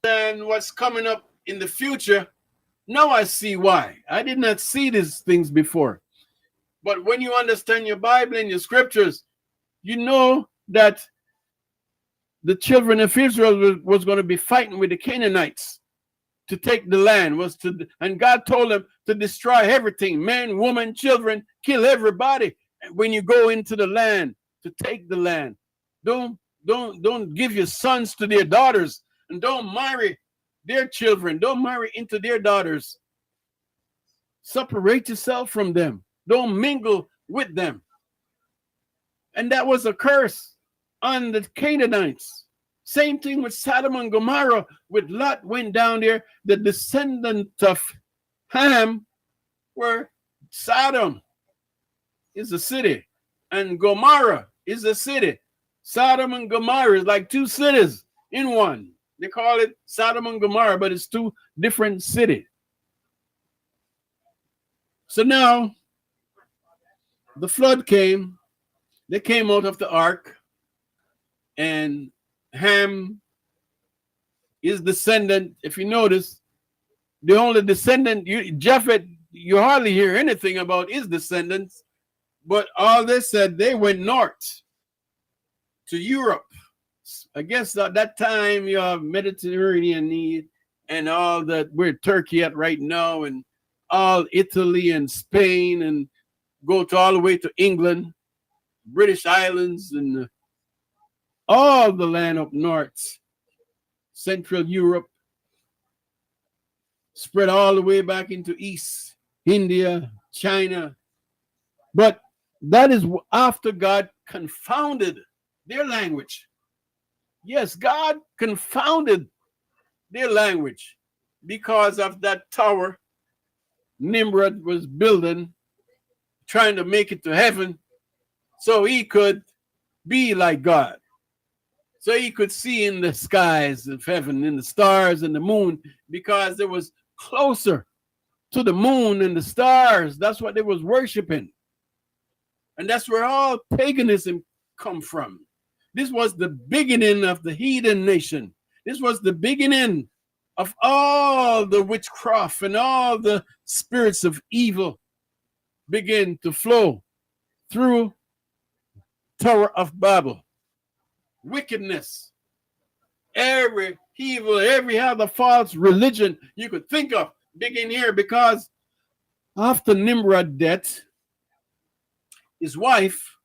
understand what's coming up in the future, now I see why. I did not see these things before. But when you understand your Bible and your scriptures, you know that the children of Israel was going to be fighting with the Canaanites to take the land, and God told them to destroy everything, men, women, children, kill everybody when you go into the land to take the land. Don't give your sons to their daughters, and don't marry their children. Don't marry into their daughters. Separate yourself from them. Don't mingle with them. And that was a curse on the Canaanites. Same thing with Sodom and Gomorrah. With Lot went down there. The descendant of Ham were Sodom is a city, and Gomorrah is a city. Sodom and Gomorrah is like two cities in one. They call it Sodom and Gomorrah, but it's two different cities. So now the flood came. They came out of the ark, and Ham is descendant. If you notice, the only descendant, Japheth, you hardly hear anything about his descendants, but all they said, they went north to Europe. I guess at that time you have Mediterranean need and all that. We're Turkey at right now, and all Italy and Spain, and go to all the way to England, British Islands, and all the land up north, Central Europe, spread all the way back into East India, China. But that is after God confounded their language. Yes, God confounded their language because of that tower Nimrod was building, trying to make it to heaven so he could be like God. So he could see in the skies of heaven, in the stars and the moon, because it was closer to the moon and the stars. That's what they was worshiping. And that's where all paganism come from. This was the beginning of the heathen nation. This was the beginning of all the witchcraft, and all the spirits of evil begin to flow through Tower of Babel. Wickedness, every evil, every other false religion you could think of begin here, because after Nimrod's death, his wife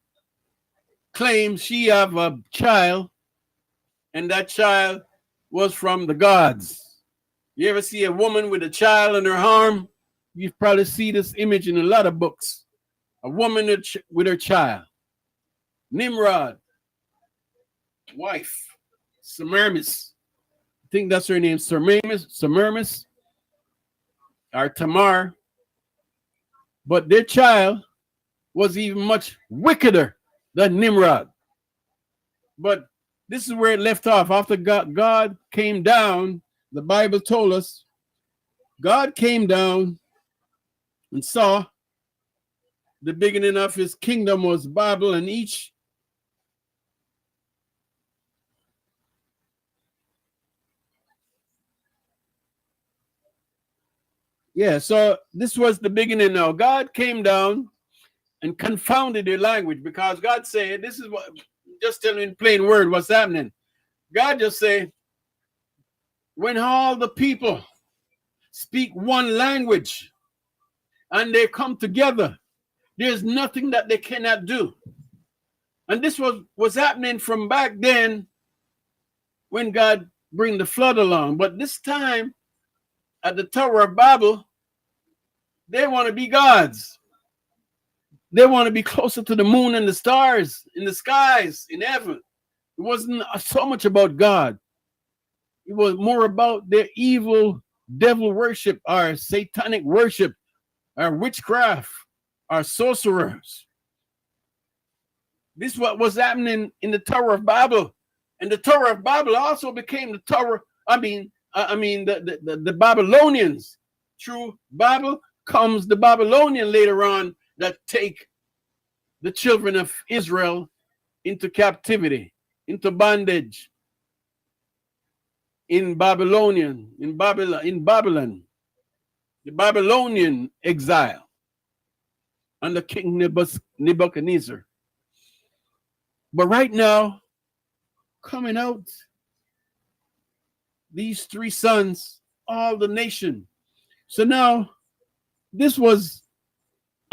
claims she have a child, and that child was from the gods. You ever see a woman with a child in her arm? You probably see this image in a lot of books. A woman with her child. Nimrod, wife, Semiramis. I think that's her name, Semiramis, or Tamar. But their child was even much wickeder than Nimrod. But this is where it left off. After God came down, the Bible told us, God came down and saw the beginning of his kingdom was Babel, and each so this was the beginning now. God came down and confounded their language, because God said, this is what, just telling in plain word what's happening. God just said, when all the people speak one language and they come together, there's nothing that they cannot do. And this was happening from back then when God bring the flood along. But this time at the Tower of Babel, they want to be gods. They want to be closer to the moon and the stars in the skies in heaven. It wasn't so much about God. It was more about their evil devil worship, our satanic worship, our witchcraft, our sorcerers. This is what was happening in the Tower of Babel. And the Tower of Babel also became the Tower, the Babylonians. Through Babel comes the Babylonian later on that take the children of Israel into captivity, into bondage, in Babylon, the Babylonian exile under King Nebuchadnezzar. But right now, coming out, these three sons, all the nation. So now, this was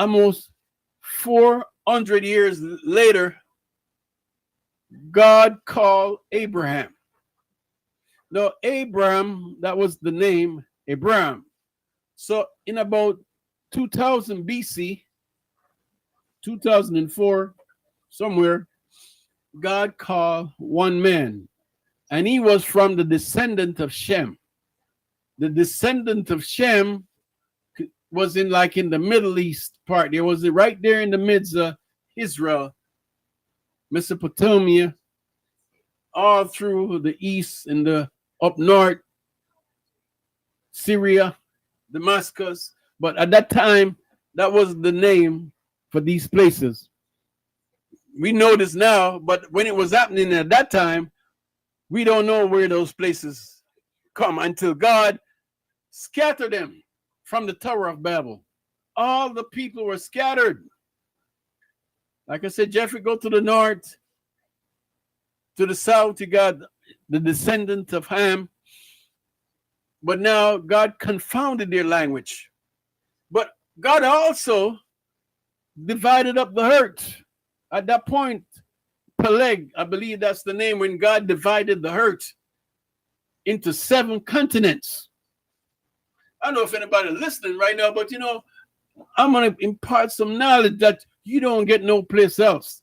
almost 400 years later. God called Abraham. Now, Abraham, that was the name, Abraham. So in about 2000 BC, 2004, somewhere, God called one man, and he was from the descendant of Shem. The descendant of Shem was in the Middle East part. It was right there in the midst of Israel, Mesopotamia, all through the east and the up north, Syria, Damascus. But at that time, that was the name for these places. We know this now, but when it was happening at that time, we don't know where those places come until God scattered them from the Tower of Babel. All the people were scattered. Like I said, Jeffrey, go to the north, to the south, you got the descendant of Ham. But now God confounded their language. But God also divided up the earth. At that point, Peleg, I believe that's the name, when God divided the earth into 7 continents. I don't know if anybody listening right now, but I'm going to impart some knowledge that you don't get no place else.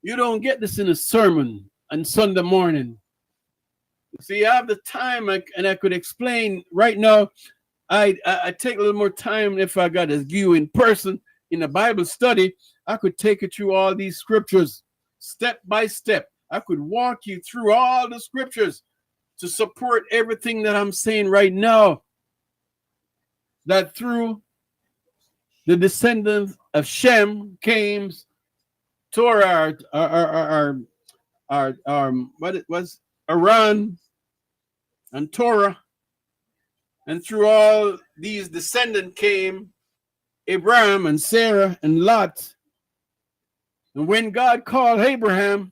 You don't get this in a sermon on Sunday morning. See, I have the time and I could explain right now. I take a little more time if I got a view in person in a Bible study. I could take you through all these scriptures step by step. I could walk you through all the scriptures to support everything that I'm saying right now. That through the descendants of Shem came Torah, what it was, Iran and Torah, and through all these descendants came Abraham and Sarah and Lot. And when God called Abraham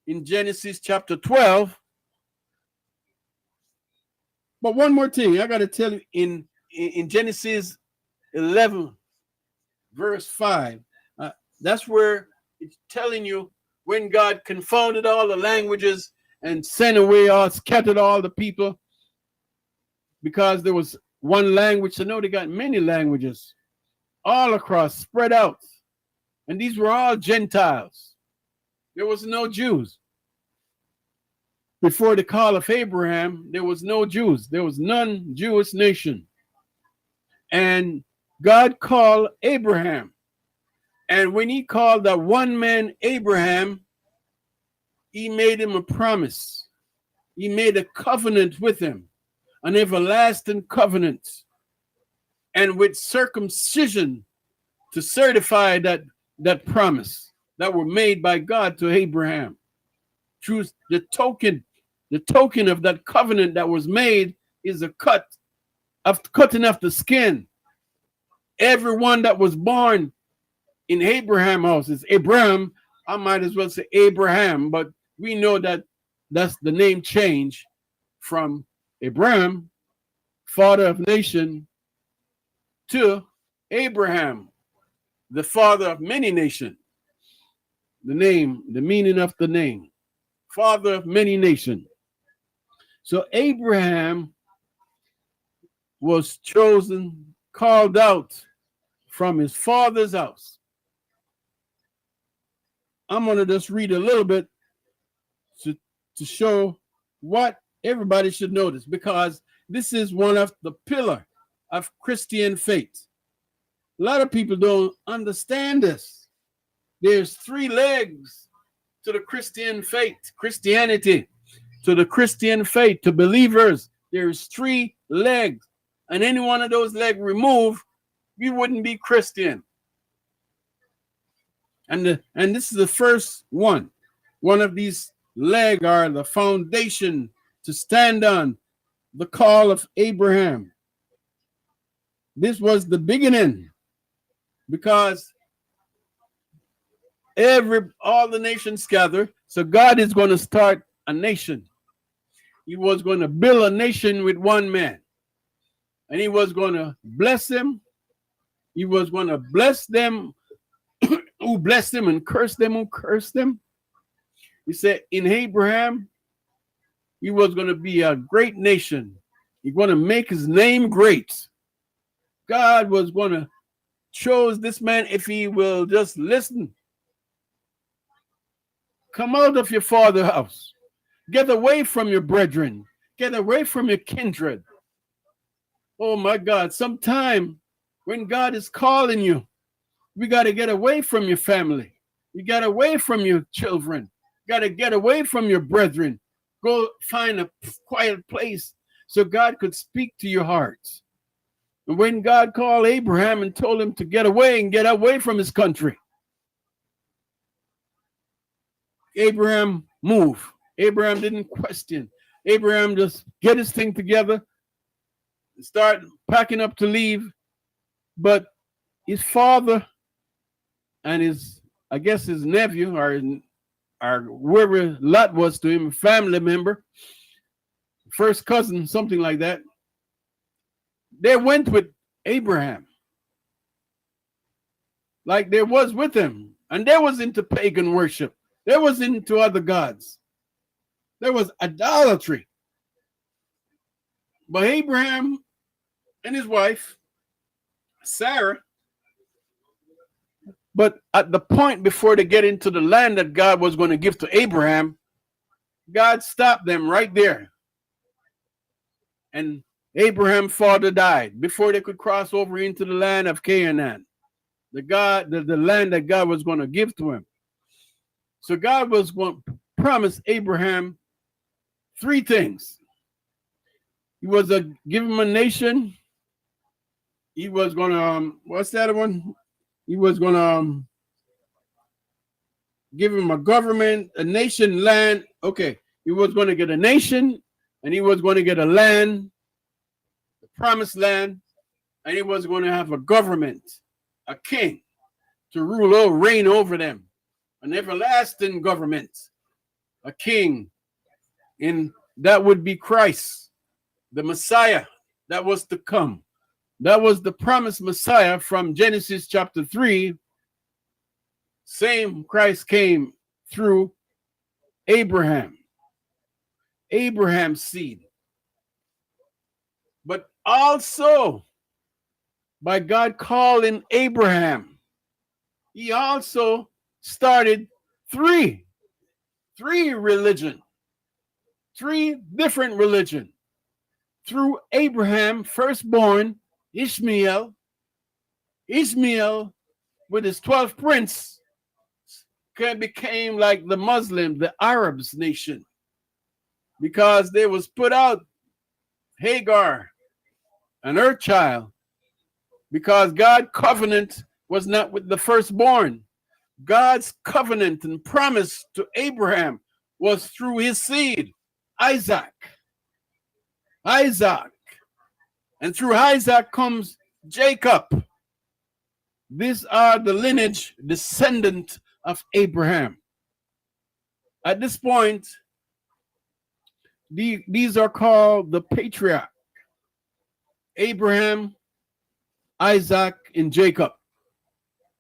in Genesis chapter 12, but one more thing I got to tell you, in Genesis 11 verse 5, that's where it's telling you when God confounded all the languages and sent away scattered all the people, because there was one language. So now they got many languages all across, spread out. And these were all Gentiles. There was no Jews. Before the call of Abraham, there was no Jews. There was none Jewish nation. And God called Abraham. And when he called that one man Abraham, he made him a promise. He made a covenant with him, an everlasting covenant, and with circumcision to certify that promise that were made by God to Abraham. Through the token of that covenant that was made is a cutting off the skin. Everyone that was born in Abraham's house is Abraham. I might as well say Abraham, but we know that that's the name change from Abraham, father of nation, to Abraham, the father of many nations. The meaning of the name, father of many nations. So Abraham was chosen, called out from his father's house. I'm going to just read a little bit to show what everybody should notice, because this is one of the pillars of Christian faith. A lot of people don't understand this. There's 3 legs to the Christian faith, Christianity, to the Christian faith, to believers. There's 3 legs, and any one of those legs removed, we wouldn't be Christian. And this is the first one. One of these legs are the foundation to stand on the call of Abraham. This was the beginning, because all the nations gather. So God is going to start a nation. He was going to build a nation with one man, and he was going to bless them. He was going to bless them who blessed them, and curse them who cursed them. He said in Abraham, he was going to be a great nation. He's going to make his name great. God was going to choose this man if he will just listen. Come out of your father's house. Get away from your brethren. Get away from your kindred. Oh my God, sometime when God is calling you, we got to get away from your family. You got away from your children. Got to get away from your brethren. Go find a quiet place so God could speak to your hearts. And when God called Abraham and told him to get away from his country, Abraham moved. Abraham didn't question. Abraham just get his thing together, start packing up to leave. But his father and his nephew, or whoever Lot was to him, a family member, first cousin, something like that, they went with Abraham. Like they was with him. And they was into pagan worship. They was into other gods. There was idolatry. But Abraham and his wife, Sarah, but at the point before they get into the land that God was going to give to Abraham, God stopped them right there. And Abraham's father died before they could cross over into the land of Canaan, the land that God was going to give to him. So God was going to promise Abraham three things. He was give him a nation. He was going to, what's that one? He was going to give him a government, a nation, land. Okay, he was going to get a nation, and he was going to get a land, the promised land, and he was going to have a government, a king, to reign over them, an everlasting government, a king, and that would be Christ, the Messiah that was to come. That was the promised Messiah from Genesis chapter 3. Same Christ came through Abraham, Abraham's seed. But also, by God calling Abraham, he also started three religion, three different religion. Through Abraham, firstborn, Ishmael with his 12 prince became like the Muslim, the Arabs nation, because they was put out Hagar and her child, because God's covenant was not with the firstborn. God's covenant and promise to Abraham was through his seed, Isaac. And through Isaac comes Jacob. These are the lineage, descendant of Abraham. At this point, these are called the patriarch. Abraham, Isaac, and Jacob.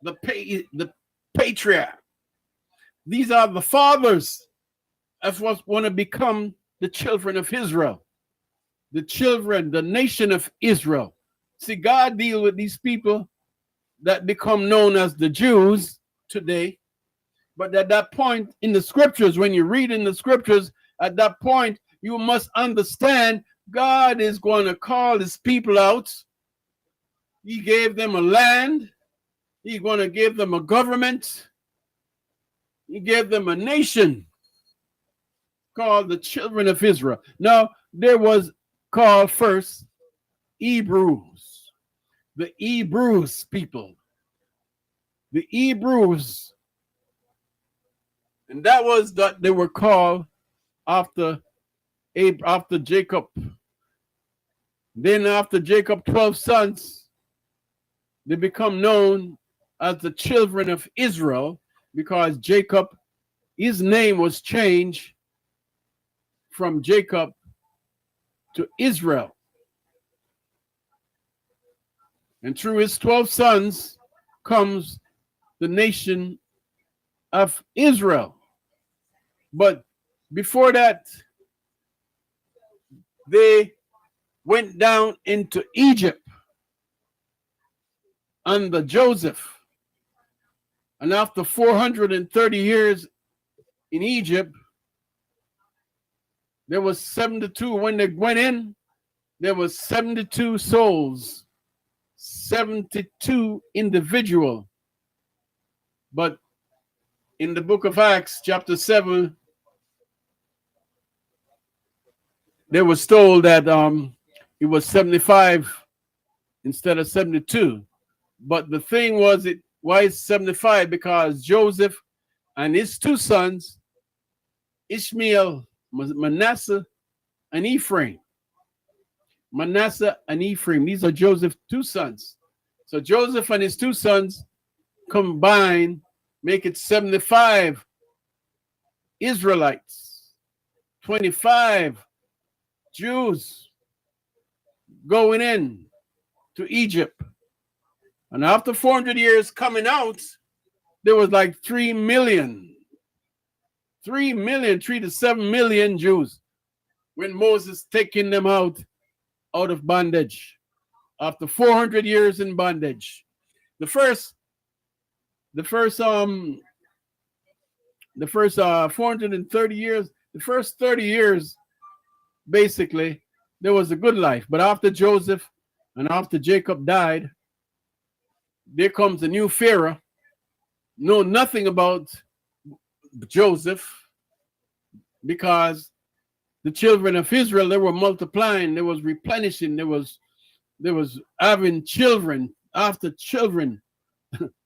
The patriarch. These are the fathers of what's going to become the children of Israel. The children, the nation of Israel. See, God deals with these people that become known as the Jews today. But at that point in the scriptures, when you read in the scriptures, at that point, you must understand God is going to call his people out. He gave them a land. He's going to give them a government. He gave them a nation called the children of Israel. Now, there was called first Hebrews, the Hebrews people, the Hebrews, and that was that they were called after after Jacob. Then after Jacob, 12 sons, they become known as the children of Israel, because Jacob, his name was changed from Jacob to Israel. And through his 12 sons comes the nation of Israel. But before that, they went down into Egypt under Joseph. And after 430 years in Egypt, there was 72. When they went in, there was 72 souls, 72 individual. But in the book of Acts, chapter 7, they was told that it was 75 instead of 72. But the thing was, why it's 75? Because Joseph and his two sons, Ishmael, Manasseh, and Ephraim. Manasseh and Ephraim, these are Joseph's two sons. So Joseph and his two sons combined make it 75 Israelites, 25 Jews going in to Egypt. And after 400 years coming out, there was like 3 to 7 million Jews when Moses taking them out of bondage after 400 years in bondage. The first 430 years, the first 30 years, basically, there was a good life. But after Joseph and after Jacob died, there comes a new Pharaoh, know nothing about Joseph, because the children of Israel, they were multiplying, they was replenishing, they was having children after children.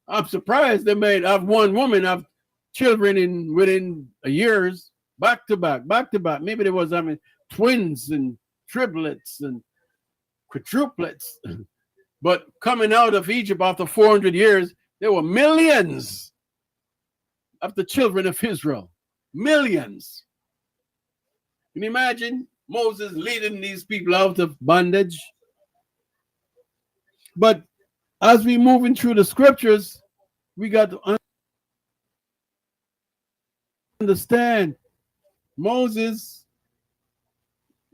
I'm surprised they made have one woman have children within a years, back to back. Maybe there was twins and triplets and quadruplets. But coming out of Egypt after 400 years, there were millions of the children of Israel. Millions. Can you imagine Moses leading these people out of bondage? But as we moving through the scriptures, we got to understand Moses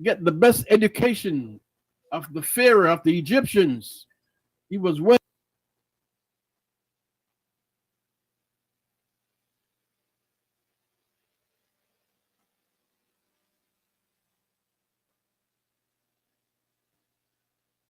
get the best education of the Pharaoh, of the Egyptians. He was well